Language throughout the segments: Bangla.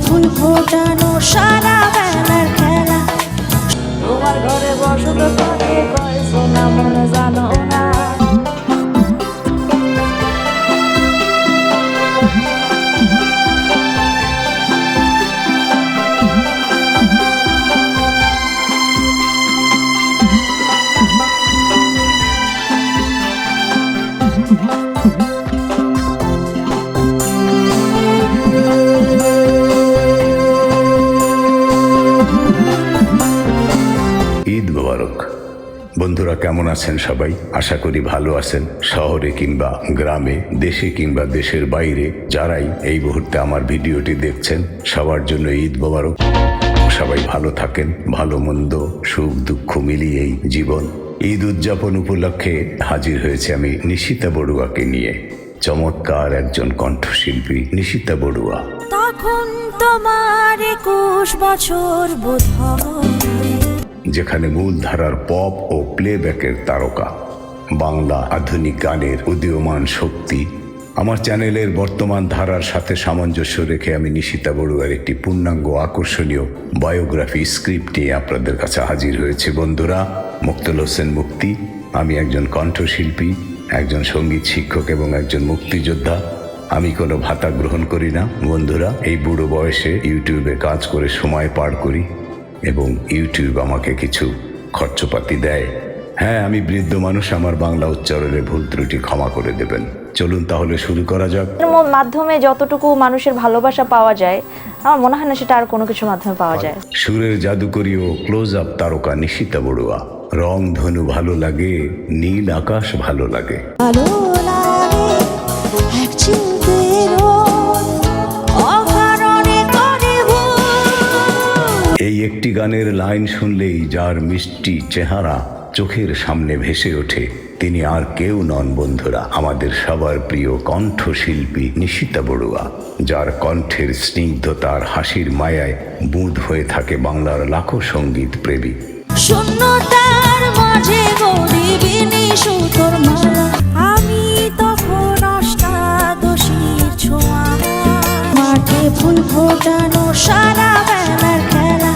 ফুল ফোটানো সারা বেলার খেলা। তোমার ঘরে বসত করে কয় সোনা মনে জানো না। ঈদ মোবারক। বন্ধুরা কেমন আছেন সবাই? আশা করি ভালো আছেন। শহরে কিংবা গ্রামে, দেশে কিংবা দেশের বাইরে যারাই এই মুহূর্তে আমার ভিডিওটি দেখছেন, সবার জন্য ঈদ মোবারক। সবাই ভালো থাকেন। ভালো মন্দ সুখ দুঃখ মিলিয়েই জীবন। ঈদ উদযাপন উপলক্ষে হাজির হয়েছে আমি নিশিতা বড়ুয়াকে নিয়ে। চমৎকার একজন কণ্ঠশিল্পী নিশিতা বড়ুয়া। তখন তোমার 21 বছর বোধ হয়, যেখানে মূলধারার পপ ও প্লেব্যাকের তারকা, বাংলা আধুনিক গানের উদীয়মান শক্তি। আমার চ্যানেলের বর্তমান ধারার সাথে সামঞ্জস্য রেখে আমি নিশিতা বড়ুয়ার একটি পূর্ণাঙ্গ আকর্ষণীয় বায়োগ্রাফি স্ক্রিপ্ট নিয়ে আপনাদের কাছে হাজির হয়েছে। বন্ধুরা, মুক্তল হোসেন মুক্তি। আমি একজন কণ্ঠশিল্পী, একজন সঙ্গীত শিক্ষক এবং একজন মুক্তিযোদ্ধা। আমি কোনো ভাতা গ্রহণ করি না। বন্ধুরা, এই বুড়ো বয়সে ইউটিউবে কাজ করে সময় পার করি এবং ইউটিউব আমাকে কিছু খরচপাতি দেয়। হ্যাঁ, আমি বৃদ্ধ মানুষ, আমার বাংলা উচ্চারণে ভুল ত্রুটি ক্ষমা করে দেবেন। চলুন তাহলে শুরু করা যাক। এর মাধ্যমে যতটুকু মানুষের ভালোবাসা পাওয়া যায়, আমার মনে হয় না সেটা আর কোনো কিছুর মাধ্যমে পাওয়া যায়। সুরের জাদুকরী ও ক্লোজ আপ তারকা নিশিতা বড়ুয়া। রং ধনু ভালো লাগে, নীল আকাশ ভালো লাগে। ভালো লাগে এক চিলতে রোদ, অকারণে করে ভুল। এই একটি গানের লাইন শুনলেই যার মিষ্টি চেহারা চোখের সামনে ভেসে ওঠে, তিনি আর কেউ নন বন্ধুরা, আমাদের সবার প্রিয় কণ্ঠশিল্পী নিশিতা বড়ুয়া, যার কণ্ঠের স্নিগ্ধতার হাসির মায়ায় বুঁদ হয়ে থাকে বাংলার লাখো সঙ্গীত প্রেমী। শূন্যতার মাঝে গরিবিনী সুতোর মালা, আমি তখন অষ্টাদশীর ছোঁয়া। মাঠে ফুল ফোটানো সারা বেলার খেলা।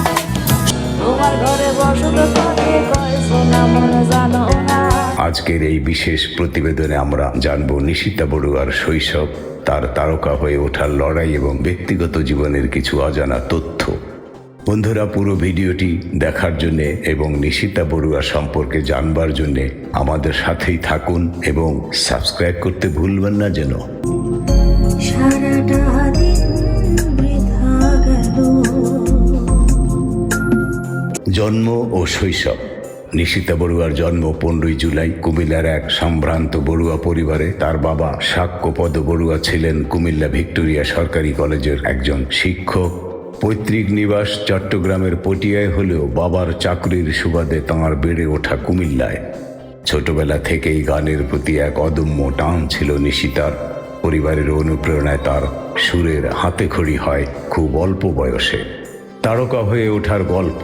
তোমার ঘরে বসত করে কয় সোনা মনে জানো না। আজকের এই বিশেষ প্রতিবেদনে আমরা জানব নিশিতা বড়ুয়ার শৈশব, তার তারকা হয়ে ওঠার লড়াই এবং ব্যক্তিগত জীবনের কিছু অজানা তথ্য। বন্ধুরা, পুরো ভিডিওটি দেখার জন্য এবং নিশিতা বড়ুয়া সম্পর্কে জানবার জন্য আমাদের সাথেই থাকুন এবং সাবস্ক্রাইব করতে ভুলবেন না যেন। সারাটা দিন বৃথা গেল। জন্ম ও শৈশব। নিশিতা বড়ুয়ার জন্ম 15 জুলাই কুমিল্লার এক সম্ভ্রান্ত বড়ুয়া পরিবারে। তার বাবা সাক্ষ্যপদ বড়ুয়া ছিলেন কুমিল্লা ভিক্টোরিয়া সরকারি কলেজের একজন শিক্ষক। পৈতৃক নিবাস চট্টগ্রামের পটিয়ায় হলেও বাবার চাকরির সুবাদে তাঁর বেড়ে ওঠা কুমিল্লায়। ছোটবেলা থেকেই গানের প্রতি এক অদম্য টান ছিল নিশিতার। পরিবারের অনুপ্রেরণায় তার সুরের হাতেখড়ি হয় খুব অল্প বয়সে। তারকা হয়ে ওঠার গল্প।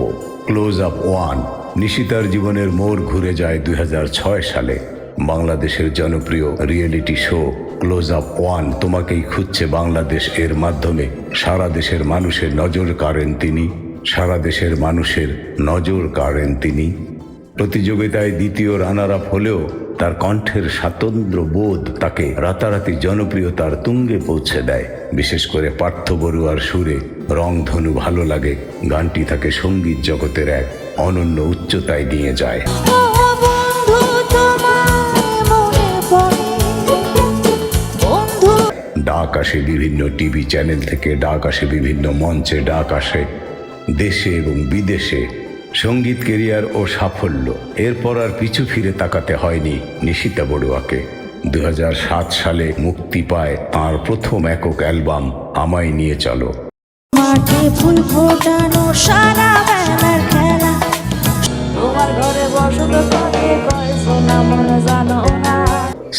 Close up one. নিশিতার জীবনের মোড় ঘুরে যায় 2006 সালে। বাংলাদেশের জনপ্রিয় reality show close up one তোমাকেই খুঁজছে বাংলাদেশ এর মাধ্যমে সারা দেশের মানুষের নজর কাড়েন তিনি। সারা দেশের মানুষের নজর কাড়েন তিনি। প্রতিযোগিতায় দ্বিতীয় রানার আপ হলেও তার কণ্ঠের স্বাতন্ত্র্য বোধ তাকে রাতারাতি জনপ্রিয়তার তুঙ্গে পৌঁছে দেয়। বিশেষ করে পার্থ বড়ুয়ার সুরে রং ধনু ভালো লাগে গানটি তাকে সঙ্গীত জগতের এক অনন্য উচ্চতায় নিয়ে যায়। ও বন্ধু তোমায় মনে পড়ে, বন্ধু। ডাক আসে বিভিন্ন টিভি চ্যানেল থেকে, ডাক আসে বিভিন্ন মঞ্চে, ডাক আসে দেশে এবং বিদেশে। সঙ্গীত কেরিয়ার ও সাফল্য, এরপর আর পিছু ফিরে তাকাতে হয়নি নিশিতা বড়ুয়াকে। 2007 সালে মুক্তি পায় তাঁর প্রথম একক অ্যালবাম আমায় নিয়ে চলো। মাঠে ফুল ফোটানো সারা বেলার খেলা। তোমার ঘরে বসত করে কয় সোনা মনে জানো না।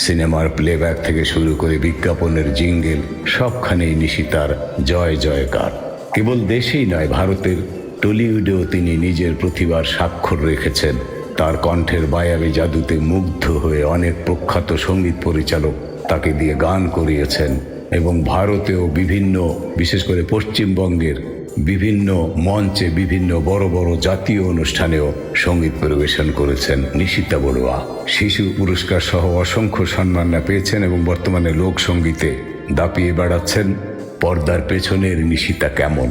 সিনেমার প্লেব্যাক থেকে শুরু করে বিজ্ঞাপনের জিঙ্গেল, সবখানেই নিশিতার জয় জয়কার। কেবল দেশেই নয়, ভারতের টলিউডেও তিনি নিজের প্রতিভার স্বাক্ষর রেখেছেন। তার কণ্ঠের বায়াবী জাদুতে মুগ্ধ হয়ে অনেক প্রখ্যাত সঙ্গীত পরিচালক তাকে দিয়ে গান করিয়েছেন এবং ভারতেও বিভিন্ন, বিশেষ করে পশ্চিমবঙ্গের বিভিন্ন মঞ্চে, বিভিন্ন বড় বড় জাতীয় অনুষ্ঠানেও সঙ্গীত পরিবেশন করেছেন নিশিতা বড়ুয়া। শিশু পুরস্কার সহ অসংখ্য সম্মাননা পেয়েছেন এবং বর্তমানে লোকসঙ্গীতে দাপিয়ে বেড়াচ্ছেন। পর্দার পেছনের নিশিতা কেমন?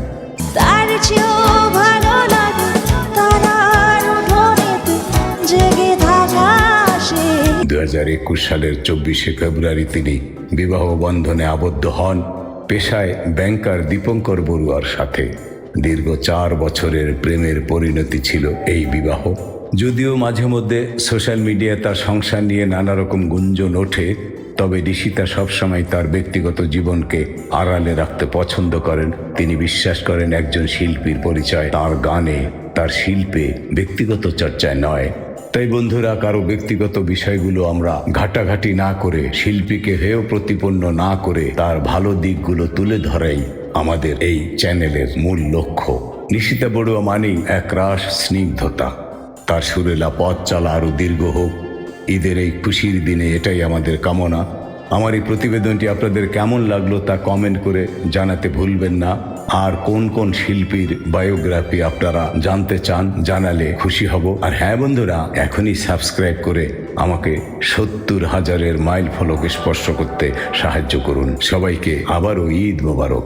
তার চেয়েও ভালো লাগে তারার উঠোনেতে জেগে থাকা সে। 2021 সালের 24শে ফেব্রুয়ারি তিনি বিবাহ বন্ধনে আবদ্ধ হন পেশায় ব্যাংকার দীপঙ্কর বড়ুয়ার সাথে। দীর্ঘ 4 বছরের প্রেমের পরিণতি ছিল এই বিবাহ। যদিও মাঝে মধ্যে সোশ্যাল মিডিয়ায় তার সংসার নিয়ে নানা রকম গুঞ্জন ওঠে, তবে নিশিতা সবসময় তার ব্যক্তিগত জীবনকে আড়ালে রাখতে পছন্দ করেন। তিনি বিশ্বাস করেন একজন শিল্পীর পরিচয় তার গানে, তার শিল্পে, ব্যক্তিগত চর্চায় নয়। তাই বন্ধুরা, কারো ব্যক্তিগত বিষয়গুলো আমরা ঘাটাঘাটি না করে, শিল্পীকে হেয় প্রতিপন্ন না করে তার ভালো দিকগুলো তুলে ধরাই আমাদের এই চ্যানেলের মূল লক্ষ্য। নিশিতা বড়ুয়া মানেই একরাশ স্নিগ্ধতা। তার সুরেলা পথ চলা আরও দীর্ঘ হোক। ঈদের এই খুশির দিনে এটাই আমাদের কামনা। আমার এই প্রতিবেদনটি আপনাদের কেমন লাগলো তা কমেন্ট করে জানাতে ভুলবেন না। আর কোন কোন শিল্পীর বায়োগ্রাফি আপনারা জানতে চান জানালে খুশি হব। আর হ্যাঁ বন্ধুরা, এখনই সাবস্ক্রাইব করে আমাকে 70,000-এর মাইল ফলকে স্পর্শ করতে সাহায্য করুন। সবাইকে আবারও ঈদ মোবারক।